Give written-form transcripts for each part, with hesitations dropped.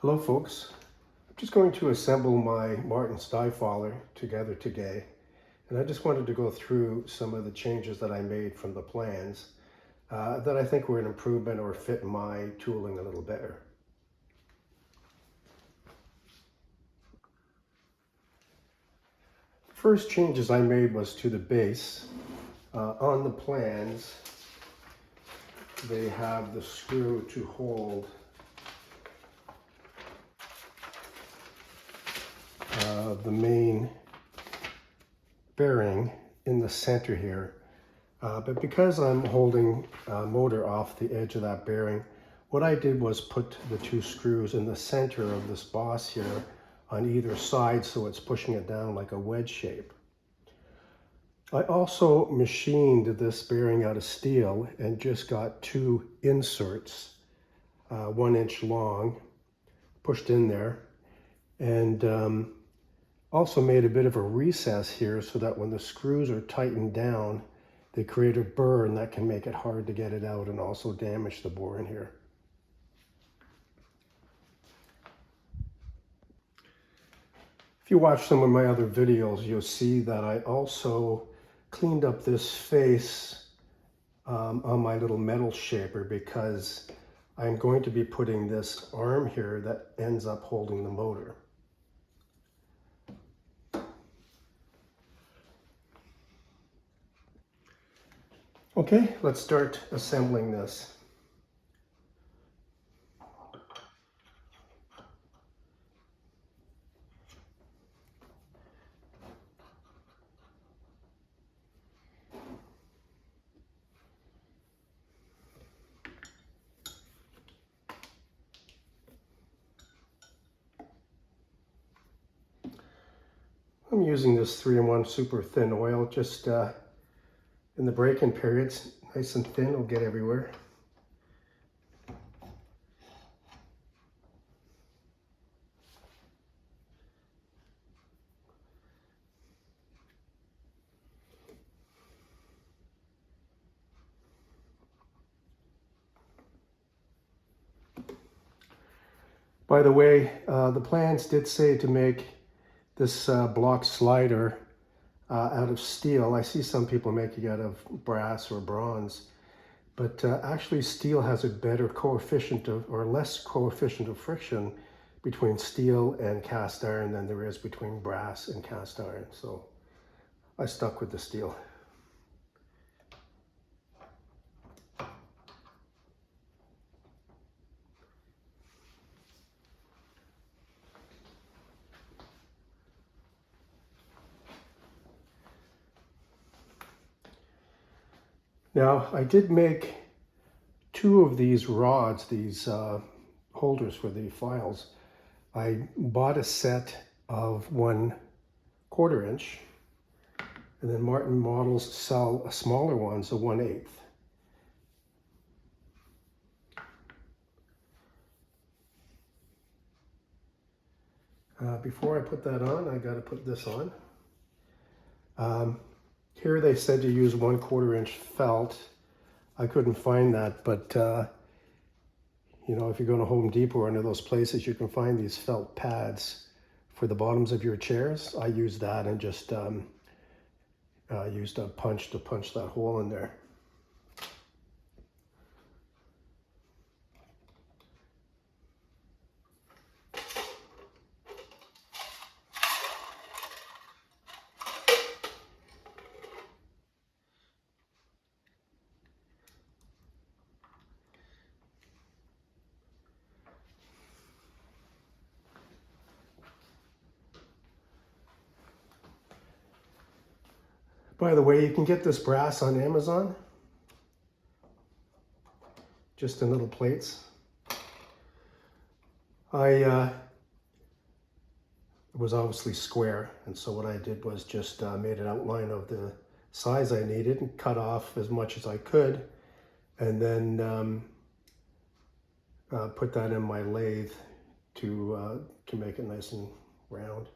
Hello folks, I'm just going to assemble my Martin Stiefvater together today, and I just wanted to go through some of the changes that I made from the plans that I think were an improvement or fit my tooling a little better. First changes I made was to the base. On the plans, they have the screw to hold the main bearing in the center here. But because I'm holding a motor off the edge of that bearing, what I did was put the two screws in the center of this boss here on either side so it's pushing it down like a wedge shape. I also machined this bearing out of steel and just got two inserts, 1 inch long, pushed in there, and also made a bit of a recess here so that when the screws are tightened down, they create a burr and that can make it hard to get it out and also damage the bore in here. If you watch some of my other videos, you'll see that I also cleaned up this face on my little metal shaper because I'm going to be putting this arm here that ends up holding the motor. Okay, let's start assembling this. I'm using this 3-in-1 super thin oil just in the break-in periods, nice and thin, it'll get everywhere. By the way, the plans did say to make this block slider out of steel. I see some people making it out of brass or bronze, but actually steel has a better coefficient of, or less coefficient of friction between steel and cast iron than there is between brass and cast iron. So I stuck with the steel. Now, I did make two of these rods, these holders for the files. I bought a set of 1/4 inch, and then Martin models sell smaller ones, a 1/8. Before I put that on, I got to put this on. Here they said to use 1/4 inch felt. I couldn't find that, but you know, if you go to Home Depot or any of those places, you can find these felt pads for the bottoms of your chairs. I used that and just used a punch to punch that hole in there. By the way, you can get this brass on Amazon, just in little plates. It was obviously square, and so what I did was just made an outline of the size I needed and cut off as much as I could, and then put that in my lathe to make it nice and round.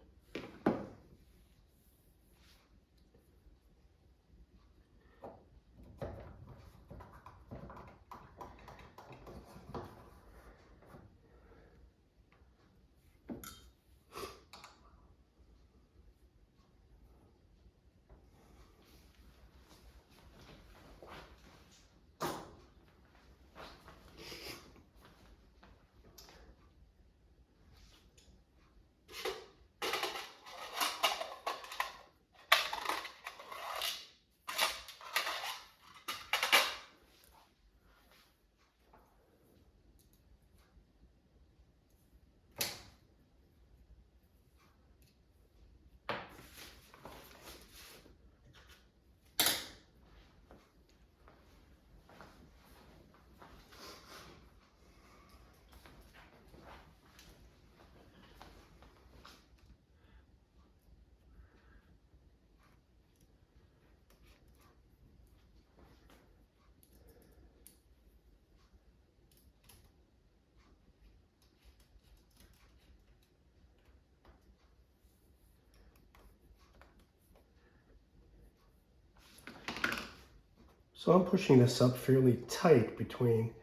So I'm pushing this up fairly tight between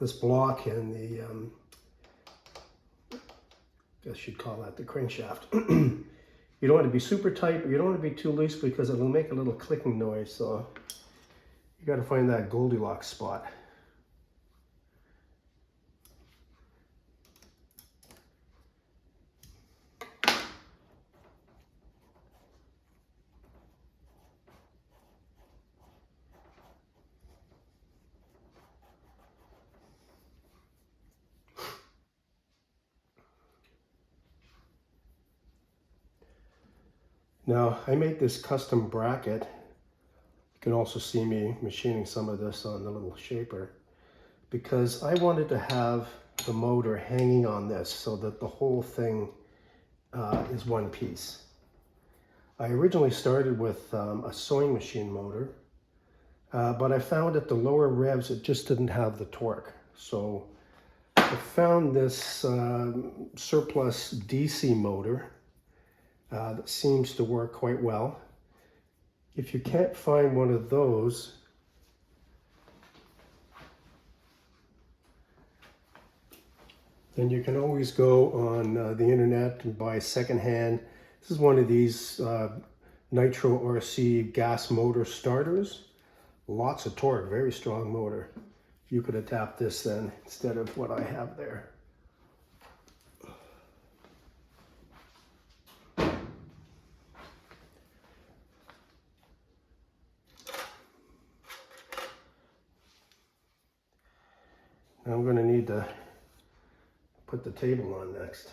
this block and the, I guess you'd call that the crankshaft. You don't want to be super tight, but you don't want to be too loose because it'll make a little clicking noise. So you got to find that Goldilocks spot. Now, I made this custom bracket. You can also see me machining some of this on the little shaper because I wanted to have the motor hanging on this so that the whole thing is one piece. I originally started with a sewing machine motor, but I found at the lower revs it just didn't have the torque. So I found this surplus DC motor that seems to work quite well. If you can't find one of those, then you can always go on the internet and buy secondhand. This is one of these Nitro RC gas motor starters. Lots of torque, very strong motor. You could adapt this then instead of what I have there. Now I'm going to need to put the table on next.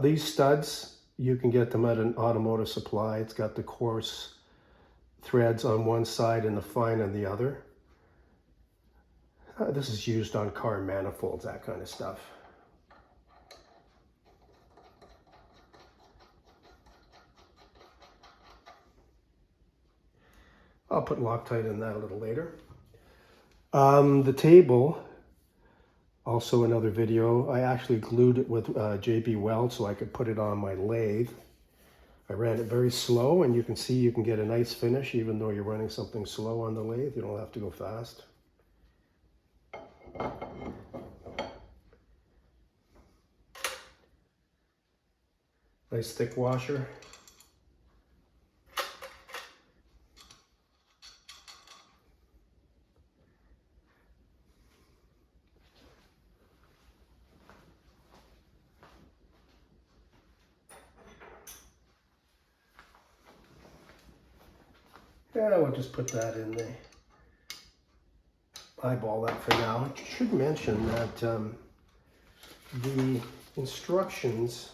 These studs, you can get them at an automotive supply. It's got the coarse threads on one side and the fine on the other. This is used on car manifolds, that kind of stuff. I'll put Loctite in that a little later. The table, also another video, I actually glued it with JB Weld so I could put it on my lathe. I ran it very slow, and you can see you can get a nice finish even though you're running something slow on the lathe. You don't have to go fast. Nice thick washer. Yeah, we'll just put that in there. Eyeball that for now. I should mention that the instructions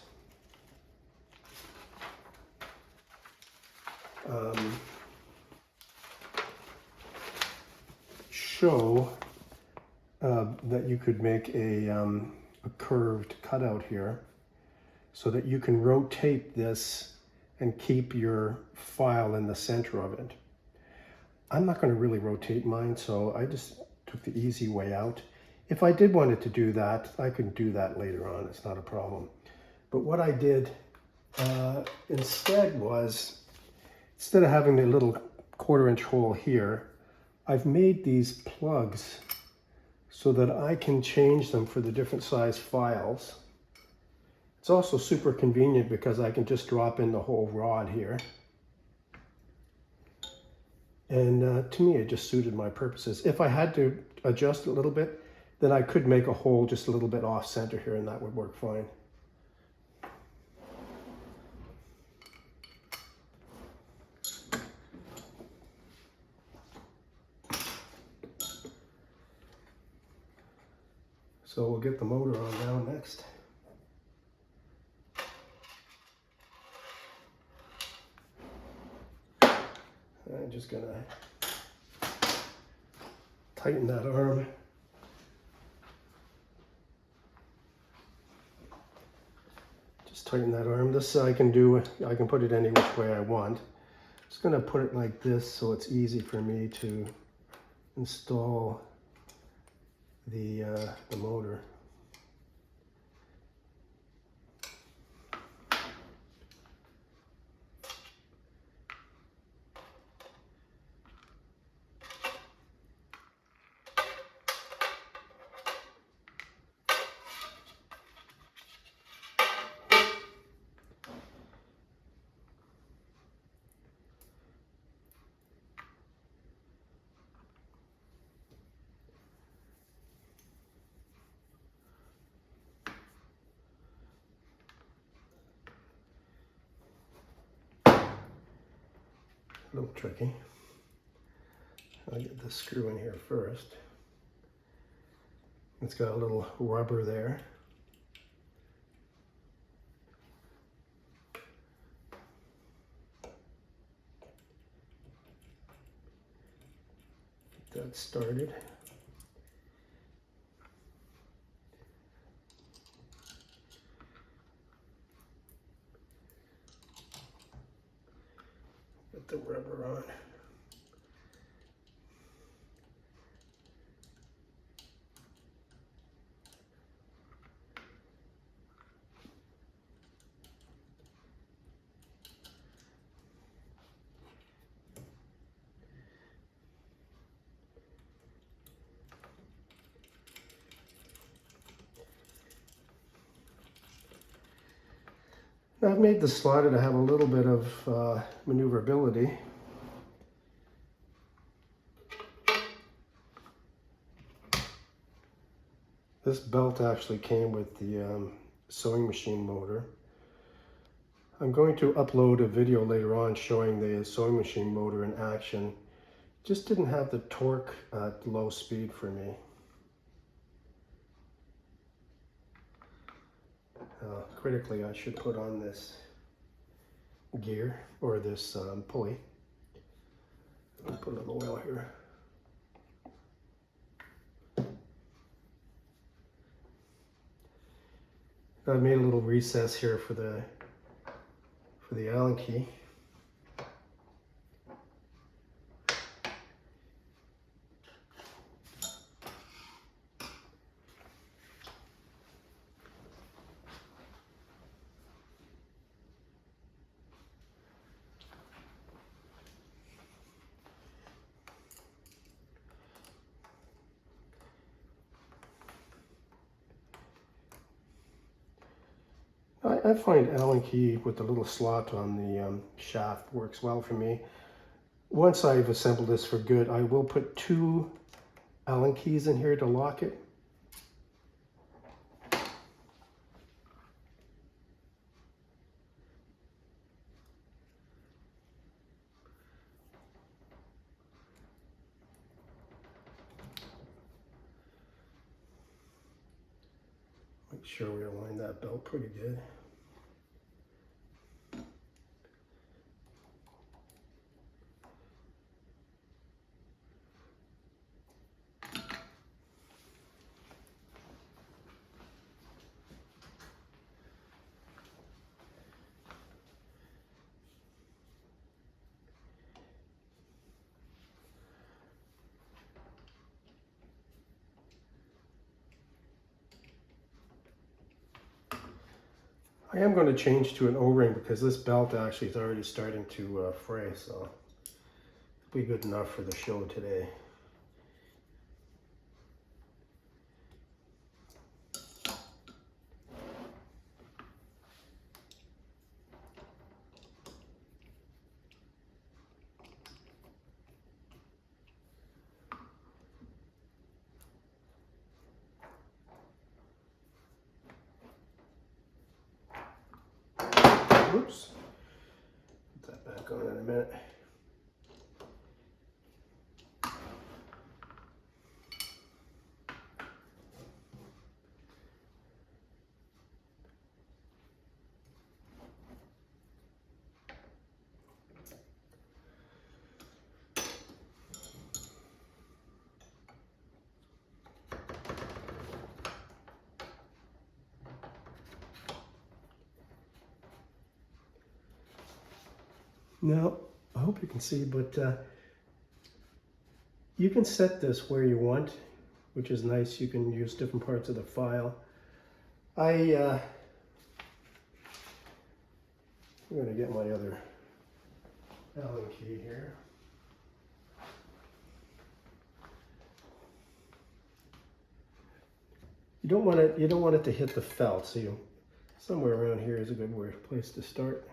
show that you could make a curved cutout here so that you can rotate this and keep your file in the center of it. I'm not going to really rotate mine, so I just took the easy way out. If I did wanted to do that, I could do that later on. It's not a problem. But what I did instead was, instead of having the little 1/4-inch hole here, I've made these plugs so that I can change them for the different size files. It's also super convenient because I can just drop in the whole rod here. And to me, it just suited my purposes. If I had to adjust it a little bit, then I could make a hole just a little bit off center here, and that would work fine. So we'll get the motor on now next. I'm just gonna tighten that arm. Just tighten that arm. This I can do, I can put it any which way I want. Just gonna put it like this so it's easy for me to install the motor. a little tricky. I'll get the screw in here first. It's got a little rubber there. Get that started. Get the rubber on. Now I've made the slider to have a little bit of maneuverability. This belt actually came with the sewing machine motor. I'm going to upload a video later on showing the sewing machine motor in action. Just didn't have the torque at low speed for me. Critically, I should put on this gear or this pulley. I'll put a little oil here. I've made a little recess here for the Allen key. I find Allen key with the little slot on the shaft works well for me. Once I've assembled this for good, I will put 2 Allen keys in here to lock it. Make sure we align that belt pretty good. I am going to change to an O-ring because this belt actually is already starting to fray, so it'll be good enough for the show today. Oops. Put that back on in a minute. Now, I hope you can see, but you can set this where you want, which is nice. You can use different parts of the file. I'm going to get my other Allen key here. You don't want it to hit the felt, so somewhere around here is a good place to start.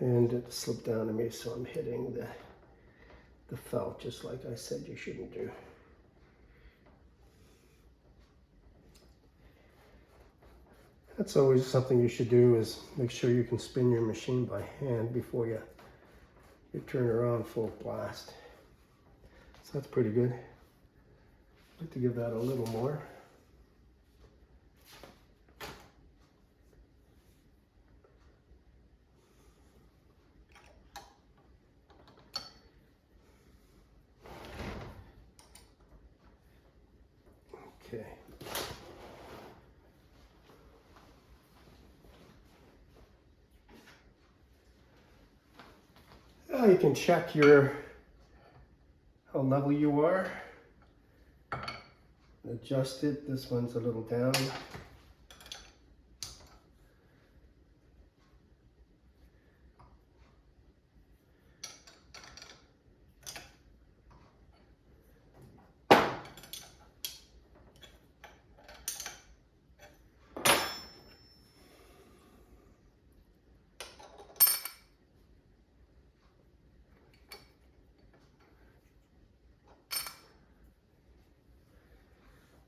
And it slipped down to me, so I'm hitting the felt just like I said you shouldn't do. That's always something you should do, is make sure you can spin your machine by hand before you turn her on full blast. So that's pretty good. I'd like to give that a little more. Okay. Now you can check how level you are. Adjust it. This one's a little down.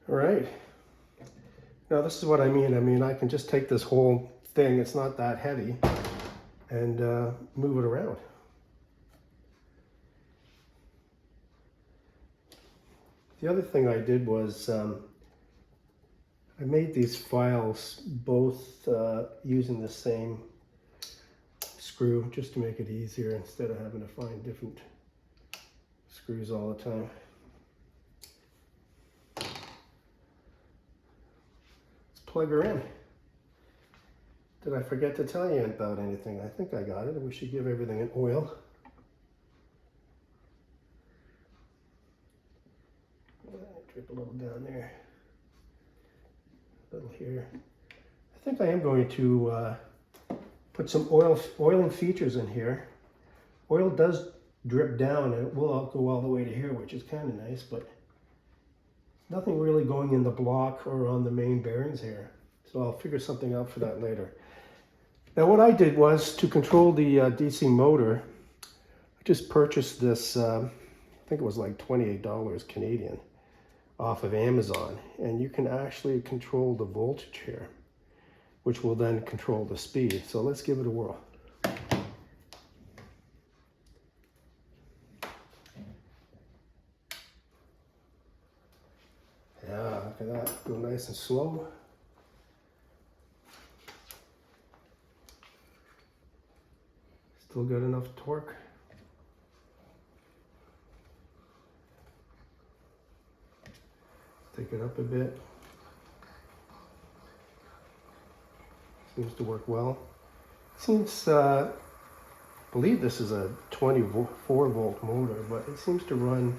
All right. Now this is what I mean. I mean, I can just take this whole thing, it's not that heavy, and move it around. The other thing I did was I made these files both using the same screw, just to make it easier instead of having to find different screws all the time. Plug her in. Did I forget to tell you about anything? I think I got it. We should give everything an oil. Drip a little down there, a little here. I think I am going to put some oiling features in here. Oil does drip down, and it will go all the way to here, which is kind of nice, but nothing really going in the block or on the main bearings here. So I'll figure something out for that later. Now what I did was, to control the DC motor, I just purchased this, I think it was like $28 Canadian off of Amazon. And you can actually control the voltage here, which will then control the speed. So let's give it a whirl. Yeah, look at that, go nice and slow. Still got enough torque. Take it up a bit. Seems to work well. Seems, I believe this is a 24 volt motor, but it seems to run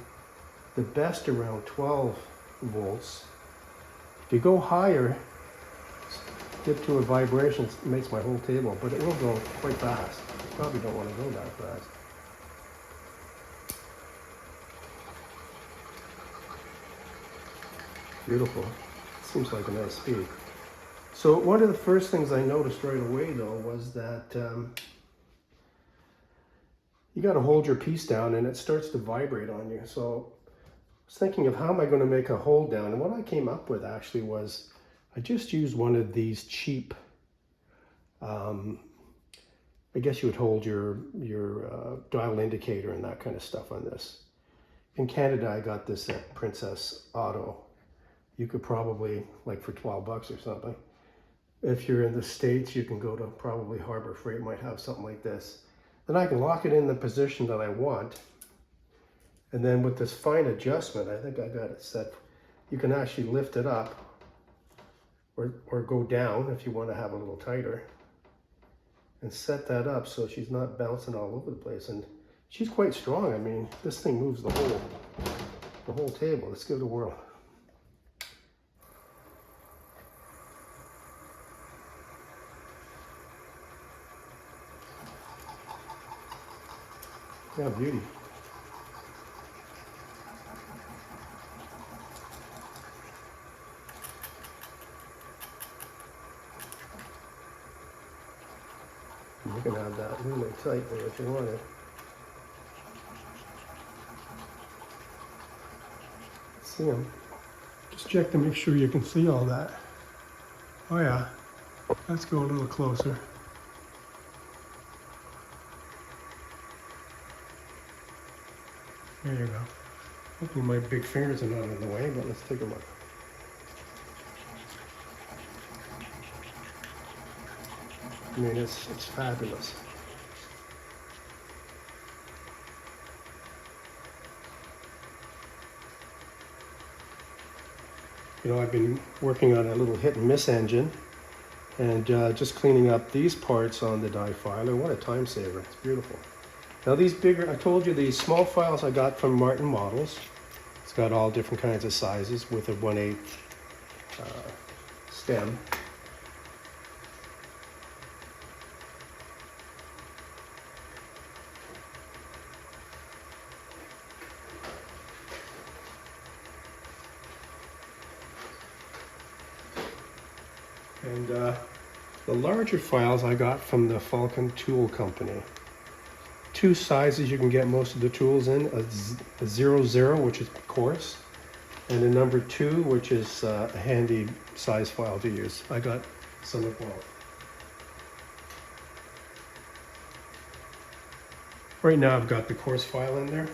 the best around 12 volts. If you go higher, get to a vibration, it makes my whole table, but it will go quite fast. You probably don't want to go that fast. Beautiful. Seems like a nice speed. So one of the first things I noticed right away though was that you got to hold your piece down and it starts to vibrate on you. So I was thinking of how am I going to make a hold down, and what I came up with actually was I just used one of these cheap, I guess you would hold your dial indicator and that kind of stuff on this. In Canada, I got this at Princess Auto. You could probably, like for 12 bucks or something. If you're in the States, you can go to probably Harbor Freight, might have something like this. Then I can lock it in the position that I want. And then with this fine adjustment, I think I got it set. You can actually lift it up or go down if you want to have a little tighter. And set that up so she's not bouncing all over the place. And she's quite strong. I mean, this thing moves the whole table. Let's give it a whirl. Yeah, beauty. You can have that really tight there if you wanted. See them. Just check to make sure you can see all that. Oh yeah. Let's go a little closer. There you go. Hopefully my big fingers are not in the way, but let's take a look. I mean, it's fabulous. You know, I've been working on a little hit and miss engine, and just cleaning up these parts on the die filer. What a time saver. It's beautiful. Now these bigger, I told you these small files I got from Martin Models. It's got all different kinds of sizes with a 1/8 stem. And the larger files I got from the Falcon Tool Company. Two sizes you can get most of the tools in, a 00, which is coarse, and a number 2, which is a handy size file to use. I got some of both. Right now I've got the coarse file in there.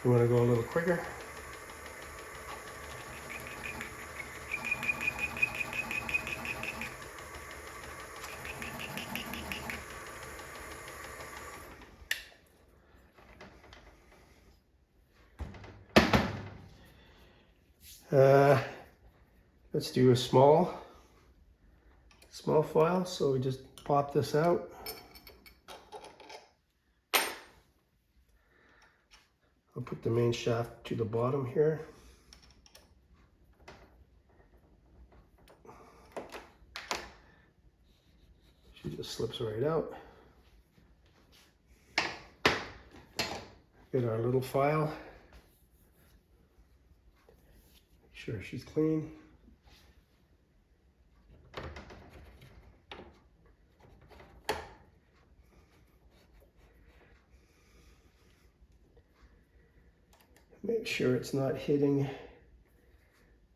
You want to go a little quicker? Let's do a small file. So we just pop this out. I'll put the main shaft to the bottom here. She just slips right out. Get our little file. Make sure she's clean. Make sure it's not hitting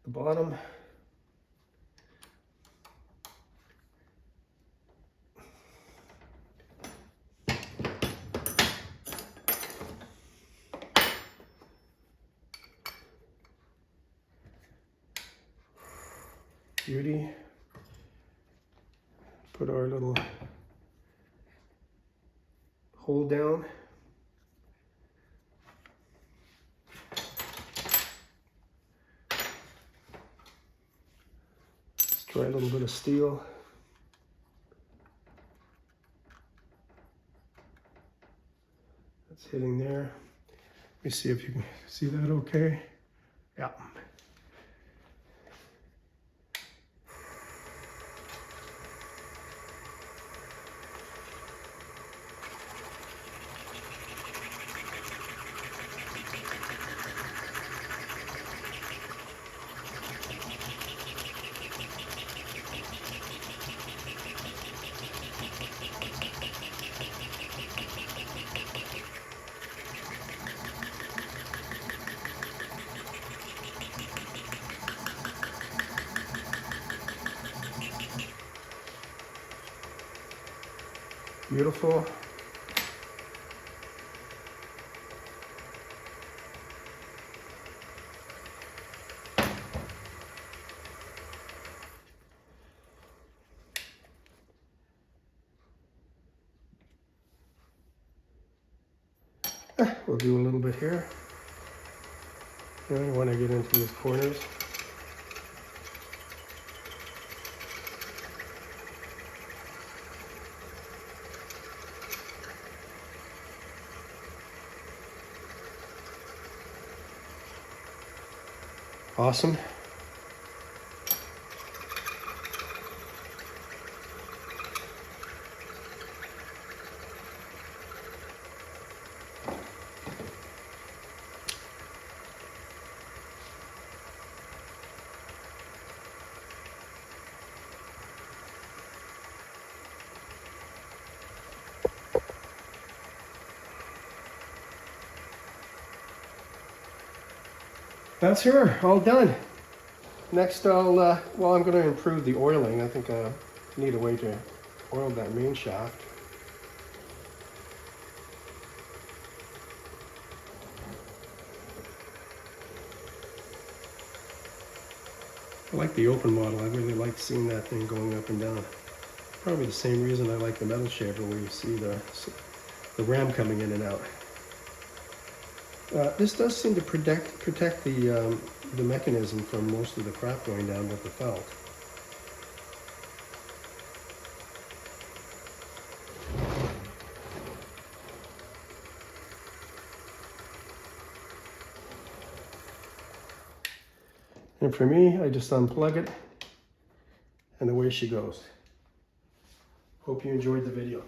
the bottom. Beauty. Put our little hole down. Try a little bit of steel. That's hitting there. Let me see if you can see that okay. Yeah. Beautiful. We'll do a little bit here. I want to get into these corners. Awesome. That's her, all done. Next I'm going to improve the oiling. I think I need a way to oil that main shaft. I like the open model. I really like seeing that thing going up and down. Probably the same reason I like the metal shaver, where you see the ram coming in and out. This does seem to protect the mechanism from most of the crap going down with the felt. And for me, I just unplug it and away she goes. Hope you enjoyed the video.